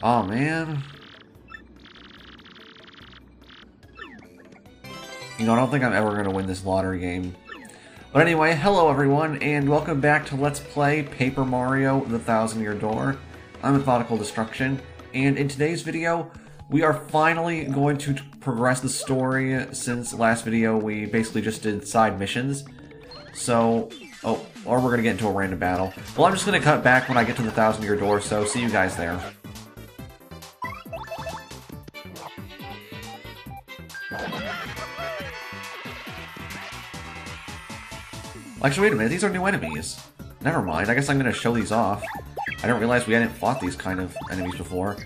Oh man. You know, I don't think I'm ever going to win this lottery game. But anyway, hello everyone, and welcome back to Let's Play Paper Mario: The Thousand-Year Door. I'm Methodical Destruction, and in today's video, we are finally going to progress the story. Since last video, we basically just did side missions. So, or we're going to get into a random battle. Well, I'm just going to cut back when I get to the Thousand-Year Door, so see you guys there. Actually, wait a minute, these are new enemies. Never mind, I guess I'm going to show these off. I didn't realize we hadn't fought these kind of enemies before.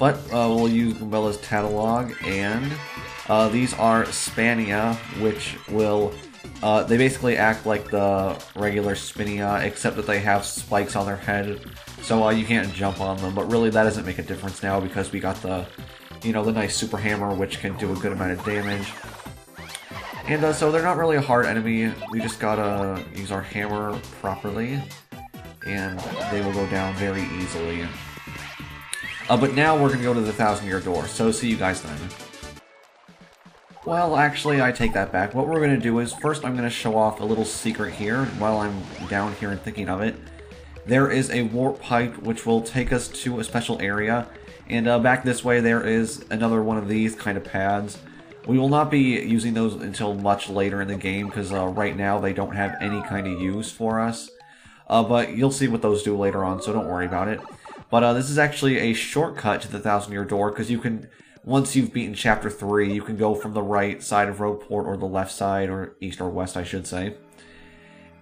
But we'll use Goomba's catalog, and these are Spania, which will... they basically act like the regular Spinia, except that they have spikes on their head, so you can't jump on them. But really, that doesn't make a difference now, because we got the, you know, the nice Super Hammer, which can do a good amount of damage. And so they're not really a hard enemy, we just gotta use our hammer properly, and they will go down very easily. But now we're gonna go to the Thousand-Year Door, so see you guys then. Well, actually, I take that back. What we're gonna do is, first I'm gonna show off a little secret here, while I'm down here and thinking of it. There is a warp pipe which will take us to a special area, and back this way there is another one of these kind of pads. We will not be using those until much later in the game, because right now they don't have any kind of use for us. But you'll see what those do later on, so don't worry about it. But this is actually a shortcut to the Thousand-Year Door, because you can, once you've beaten Chapter 3, you can go from the right side of Roadport, or the left side, or east or west, I should say.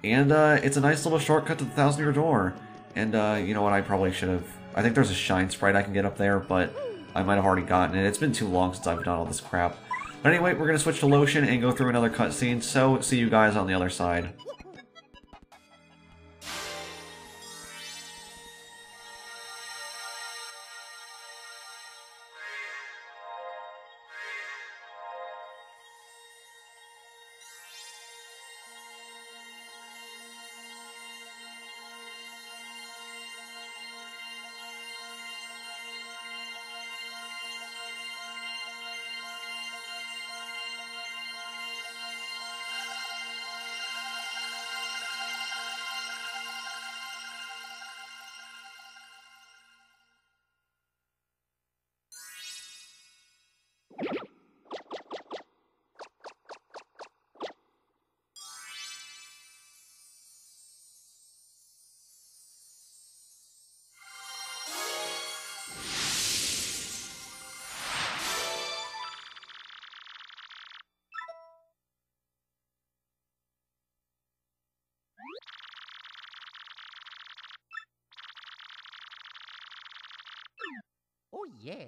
And it's a nice little shortcut to the Thousand-Year Door. And you know what, I probably should have... I think there's a shine sprite I can get up there, but I might have already gotten it. It's been too long since I've done all this crap. But anyway, we're going to switch to Lotion and go through another cutscene, so see you guys on the other side. Oh, yeah.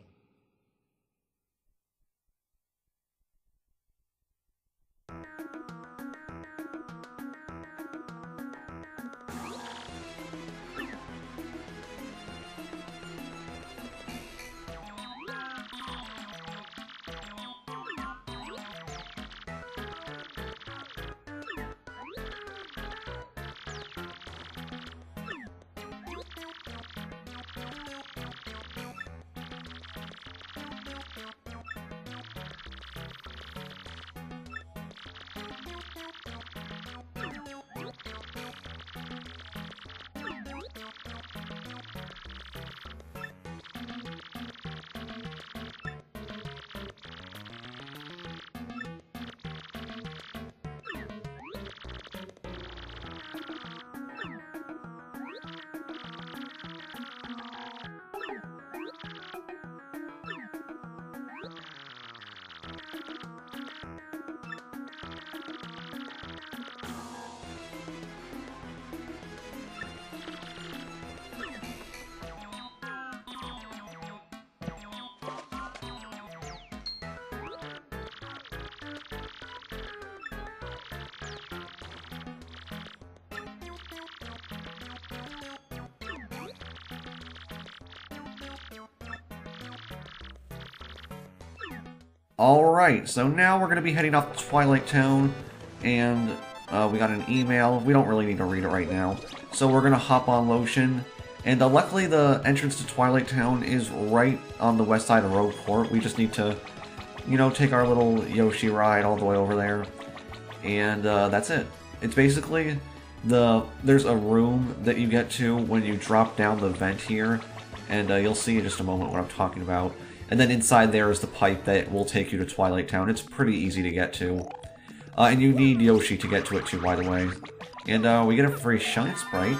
Alright, so now we're going to be heading off to Twilight Town, and we got an email. We don't really need to read it right now. So we're going to hop on Lotion, And luckily the entrance to Twilight Town is right on the west side of Rogueport. We just need to, you know, take our little Yoshi ride all the way over there. And that's it. It's basically there's a room that you get to when you drop down the vent here. And you'll see in just a moment what I'm talking about. And then inside there is the pipe that will take you to Twilight Town. It's pretty easy to get to. And you need Yoshi to get to it too, by the way. And we get a free Shine Sprite.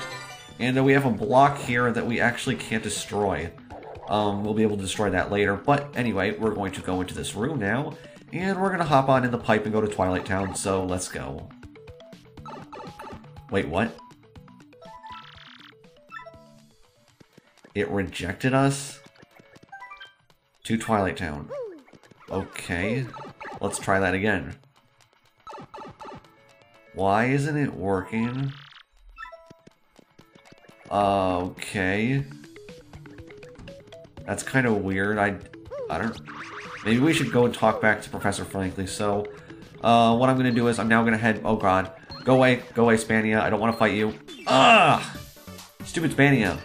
And we have a block here that we actually can't destroy. We'll be able to destroy that later. But anyway, we're going to go into this room now. And we're going to hop on in the pipe and go to Twilight Town. So let's go. Wait, what? It rejected us? To Twilight Town. Okay. Let's try that again. Why isn't it working? Okay. That's kind of weird. I don't... Maybe we should go and talk back to Professor Frankly. So, what I'm gonna do is I'm now gonna head... Oh god. Go away, Spania. I don't want to fight you. Ah! Stupid Spania.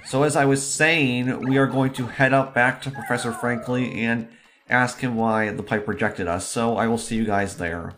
So as I was saying, we are going to head up back to Professor Frankly and ask him why the pipe rejected us. So I will see you guys there.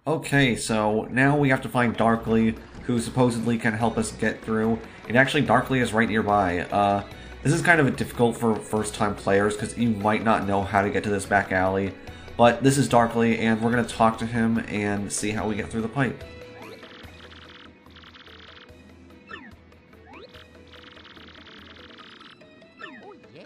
Okay, so now we have to find Darkly, who supposedly can help us get through. And actually, Darkly is right nearby. This is kind of difficult for first-time players, because you might not know how to get to this back alley. But this is Darkly, and we're going to talk to him and see how we get through the pipe. Oh, yeah.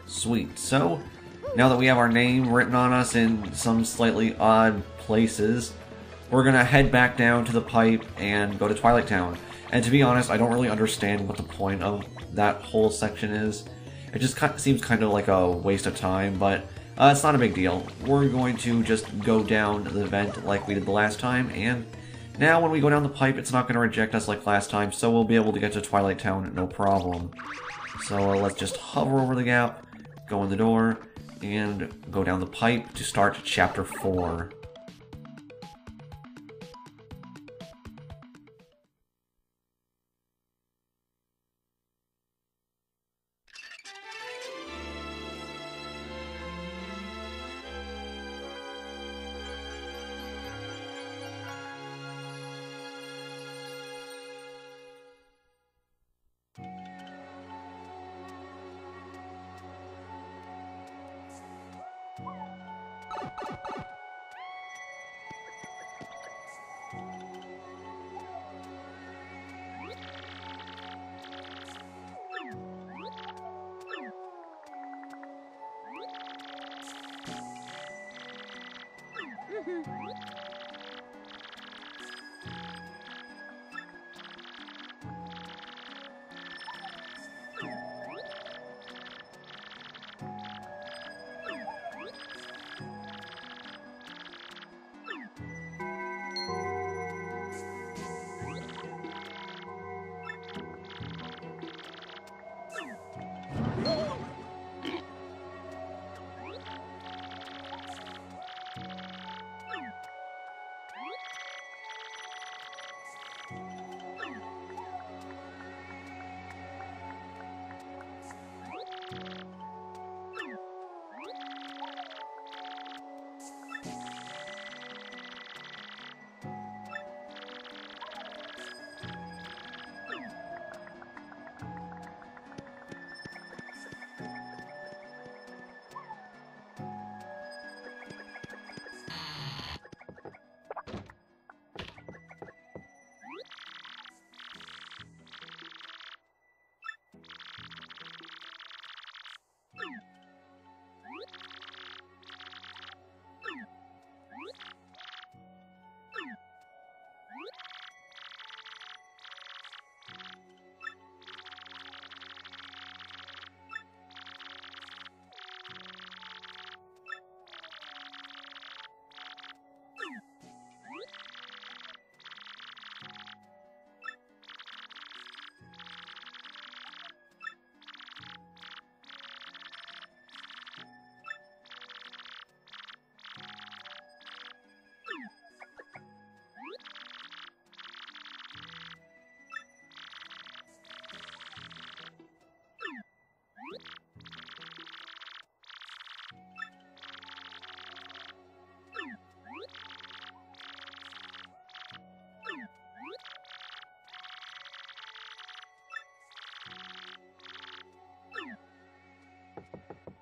Sweet. So, now that we have our name written on us in some slightly odd places, we're gonna head back down to the pipe and go to Twilight Town. And to be honest, I don't really understand what the point of that whole section is. It just seems kind of like a waste of time, but it's not a big deal. We're going to just go down the vent like we did the last time, and now when we go down the pipe, it's not going to reject us like last time, so we'll be able to get to Twilight Town no problem. So let's just hover over the gap, go in the door, and go down the pipe to start Chapter 4.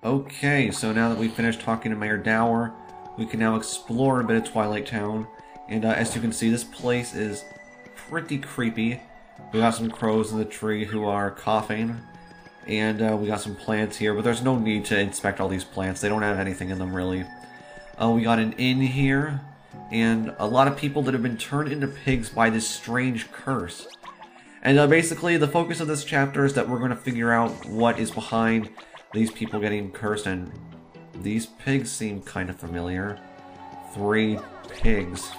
Okay, so now that we've finished talking to Mayor Dower, we can now explore a bit of Twilight Town. And as you can see, this place is pretty creepy. We got some crows in the tree who are coughing. And we got some plants here, but there's no need to inspect all these plants. They don't have anything in them, really. We got an inn here, and a lot of people that have been turned into pigs by this strange curse. And basically, the focus of this chapter is that we're going to figure out what is behind these people getting cursed, and these pigs seem kind of familiar. 3 pigs.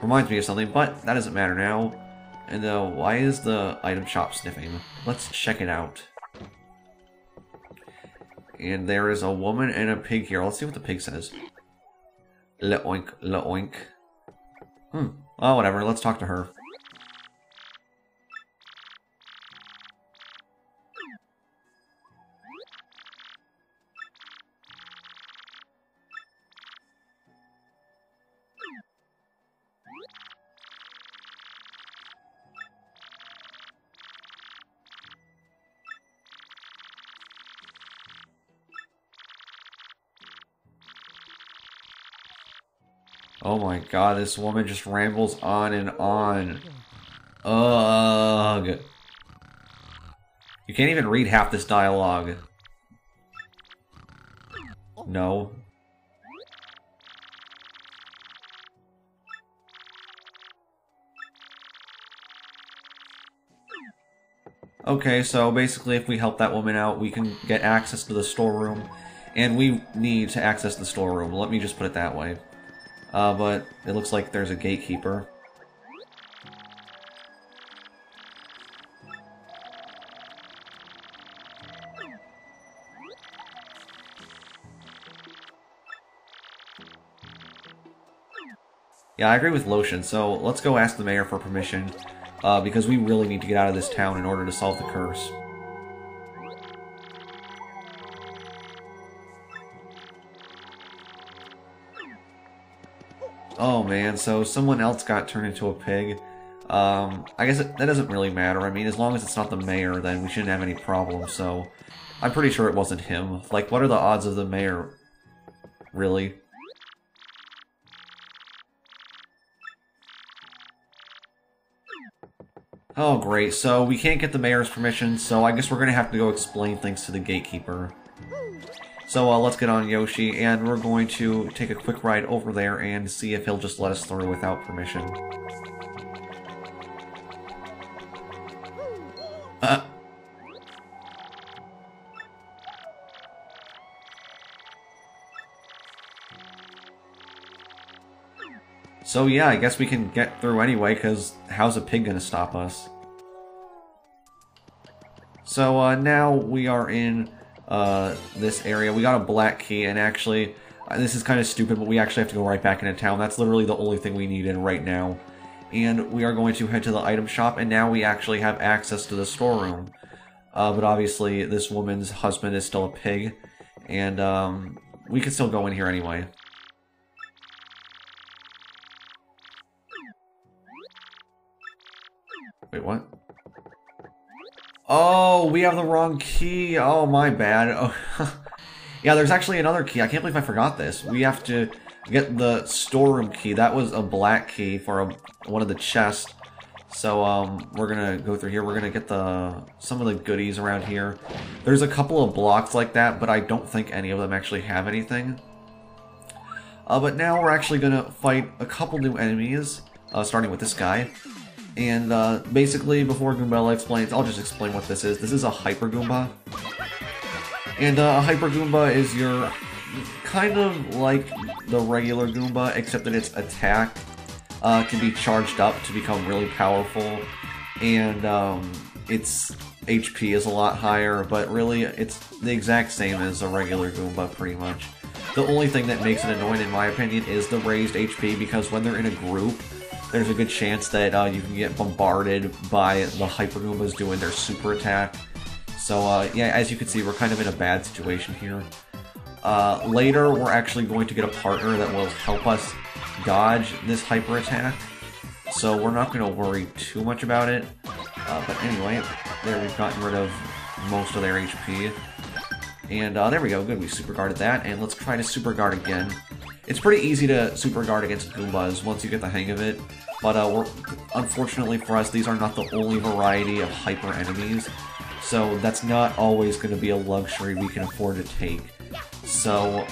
Reminds me of something, but that doesn't matter now. And why is the item shop sniffing? Let's check it out. And there is a woman and a pig here. Let's see what the pig says. La-oink, la-oink. Oh, whatever. Let's talk to her. Oh my god, this woman just rambles on and on. Ugh. You can't even read half this dialogue. No. Okay, so basically if we help that woman out, we can get access to the storeroom. And we need to access the storeroom. Let me just put it that way. But it looks like there's a gatekeeper. Yeah, I agree with Lotion, so let's go ask the mayor for permission, because we really need to get out of this town in order to solve the curse. Oh man, so someone else got turned into a pig. I guess that doesn't really matter. I mean, as long as it's not the mayor, then we shouldn't have any problems, so... I'm pretty sure it wasn't him. Like, what are the odds of the mayor? Really? Oh great, so we can't get the mayor's permission, so I guess we're gonna have to go explain things to the gatekeeper. So let's get on Yoshi, and we're going to take a quick ride over there and see if he'll just let us through without permission. So yeah, I guess we can get through anyway, because how's a pig gonna stop us? So now we are in this area. We got a black key, and actually, this is kind of stupid, but we actually have to go right back into town. That's literally the only thing we need in right now. And we are going to head to the item shop, and now we actually have access to the storeroom. But obviously, this woman's husband is still a pig, and we can still go in here anyway. Wait, what? Oh, we have the wrong key. Oh, my bad. Oh. Yeah, there's actually another key. I can't believe I forgot this. We have to get the storeroom key. That was a black key for one of the chests. So, we're gonna go through here. We're gonna get some of the goodies around here. There's a couple of blocks like that, but I don't think any of them actually have anything. But now we're actually gonna fight a couple new enemies, starting with this guy. And basically, before Goombella explains, I'll just explain what this is. This is a Hypergoomba. And a Hypergoomba is your kind of like the regular Goomba, except that its attack can be charged up to become really powerful. And its HP is a lot higher, but really it's the exact same as a regular Goomba, pretty much. The only thing that makes it annoying, in my opinion, is the raised HP, because when they're in a group, there's a good chance that you can get bombarded by the Hypergoombas doing their super attack. So, yeah, as you can see, we're kind of in a bad situation here. Later, we're actually going to get a partner that will help us dodge this hyper attack. So we're not going to worry too much about it. But anyway, there we've gotten rid of most of their HP. And there we go, good, we super guarded that, and let's try to super guard again. It's pretty easy to super guard against Goombas once you get the hang of it, but unfortunately for us, these are not the only variety of hyper enemies, so that's not always going to be a luxury we can afford to take. So,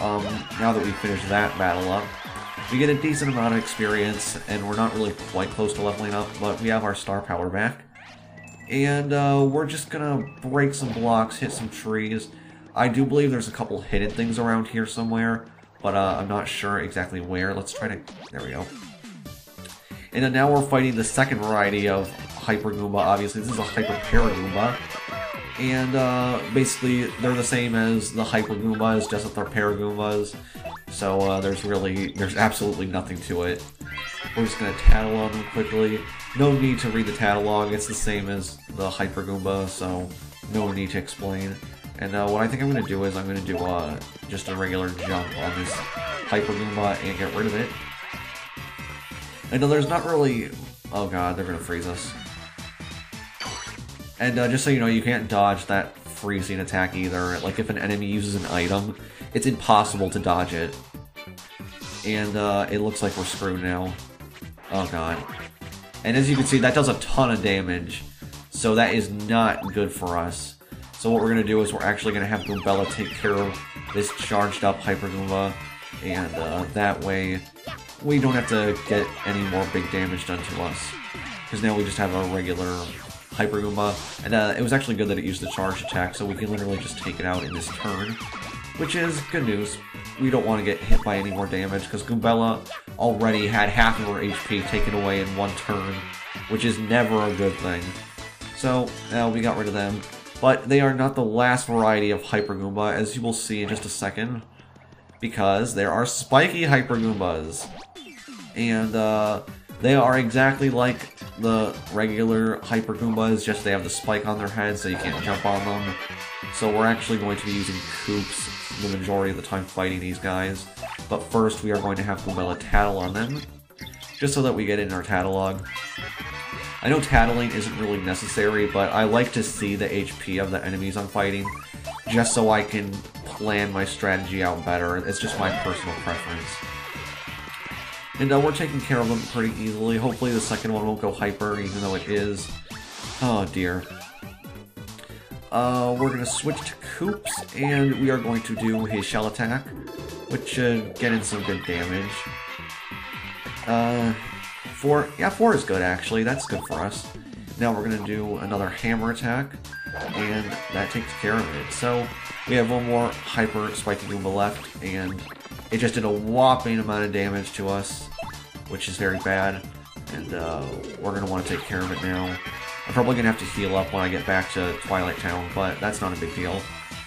now that we've finished that battle up, we get a decent amount of experience, and we're not really quite close to leveling up, but we have our star power back. And we're just gonna break some blocks, hit some trees. I do believe there's a couple hidden things around here somewhere, but I'm not sure exactly where. Let's try to... there we go. And then now we're fighting the second variety of Hyper Goomba. Obviously, this is a Hyper Paragoomba. And basically, they're the same as the Hyper Goombas, just that they're Paragoombas. So there's absolutely nothing to it. We're just going to tattle on them quickly. No need to read the catalog, it's the same as the Hyper Goomba, so no need to explain. And what I think I'm going to do is I'm going to do just a regular jump on this Hyper Goomba and get rid of it. I know there's not really... oh god, they're going to freeze us. And just so you know, you can't dodge that freezing attack either. Like, if an enemy uses an item, it's impossible to dodge it. And it looks like we're screwed now. Oh god. And as you can see, that does a ton of damage. So that is not good for us. So what we're going to do is we're actually going to have Goombella take care of this charged up Hyper Goomba. And that way, we don't have to get any more big damage done to us. Because now we just have a regular Hyper Goomba. And it was actually good that it used the charge attack, so we can literally just take it out in this turn. Which is good news. We don't want to get hit by any more damage, because Goombella already had half of her HP taken away in one turn, which is never a good thing. So, now we got rid of them. But they are not the last variety of Hyper Goomba, as you will see in just a second, because there are spiky Hyper Goombas. And they are exactly like the regular Hyper Goombas, just they have the spike on their head so you can't jump on them. So we're actually going to be using Koops the majority of the time fighting these guys. But first we are going to have Goombella tattle on them, just so that we get it in our catalog. I know tattling isn't really necessary, but I like to see the HP of the enemies I'm fighting, just so I can plan my strategy out better. It's just my personal preference. And we're taking care of them pretty easily. Hopefully the second one won't go hyper, even though it is. Oh dear. We're going to switch to Koops, and we are going to do his shell attack, which should get in some good damage. 4 is good actually, that's good for us. Now we're going to do another hammer attack, and that takes care of it. So we have one more hyper spiky Goomba left, and it just did a whopping amount of damage to us, which is very bad, and we're going to want to take care of it now. I'm probably going to have to heal up when I get back to Twilight Town, but that's not a big deal,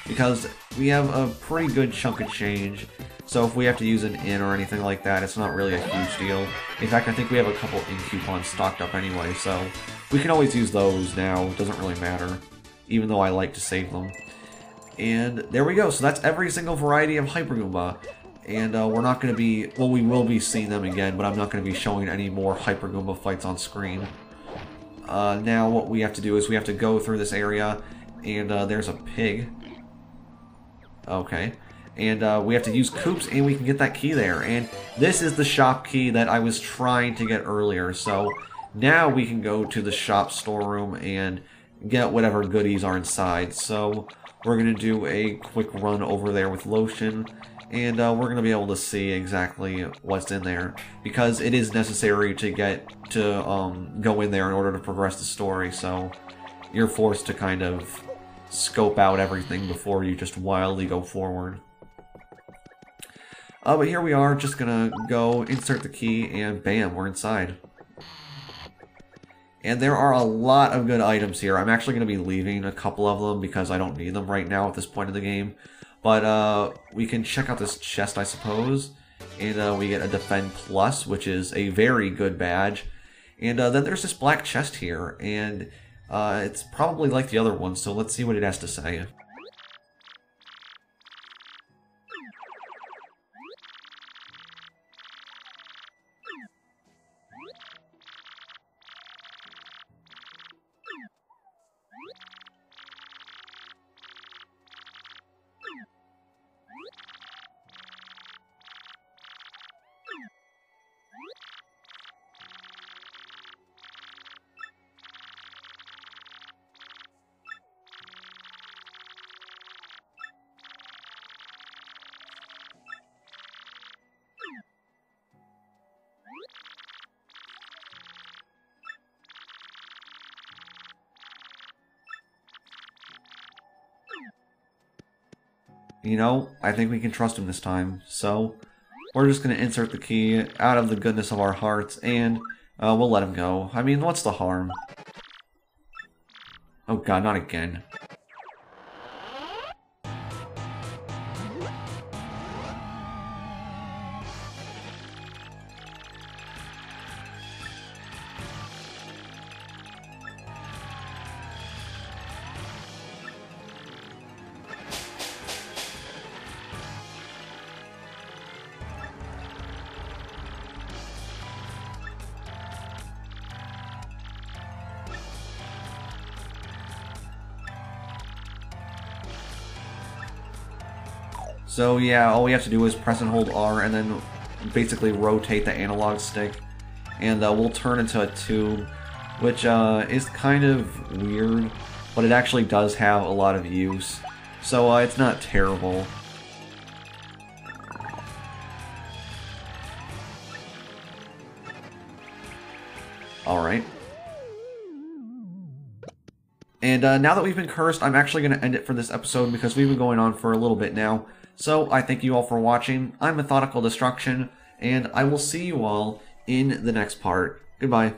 because we have a pretty good chunk of change, so if we have to use an in or anything like that, it's not really a huge deal. In fact, I think we have a couple in coupons stocked up anyway, so we can always use those now, it doesn't really matter, even though I like to save them. And there we go, so that's every single variety of Hyper Goomba. And we're not going to be, well, we will be seeing them again, but I'm not going to be showing any more Hyper Goomba fights on screen. Now what we have to do is we have to go through this area, and there's a pig. Okay. And we have to use Koops, and we can get that key there. And this is the shop key that I was trying to get earlier, so now we can go to the shop storeroom and get whatever goodies are inside. So we're going to do a quick run over there with Lotion, and we're going to be able to see exactly what's in there, because it is necessary to get to go in there in order to progress the story, so you're forced to kind of scope out everything before you just wildly go forward. But here we are, just gonna go insert the key, and bam, we're inside. And there are a lot of good items here. I'm actually going to be leaving a couple of them because I don't need them right now at this point in the game. But we can check out this chest, I suppose. And we get a Defend Plus, which is a very good badge. And then there's this black chest here. And it's probably like the other one, so let's see what it has to say. you know, I think we can trust him this time. So, we're just going to insert the key out of the goodness of our hearts, and we'll let him go. I mean, what's the harm? Oh god, not again. So yeah, all we have to do is press and hold R and then basically rotate the analog stick, and we'll turn into a tube, which is kind of weird, but it actually does have a lot of use, so it's not terrible. Alright. And now that we've been cursed, I'm actually going to end it for this episode because we've been going on for a little bit now. So I thank you all for watching. I'm Methodical Destruction, and I will see you all in the next part. Goodbye.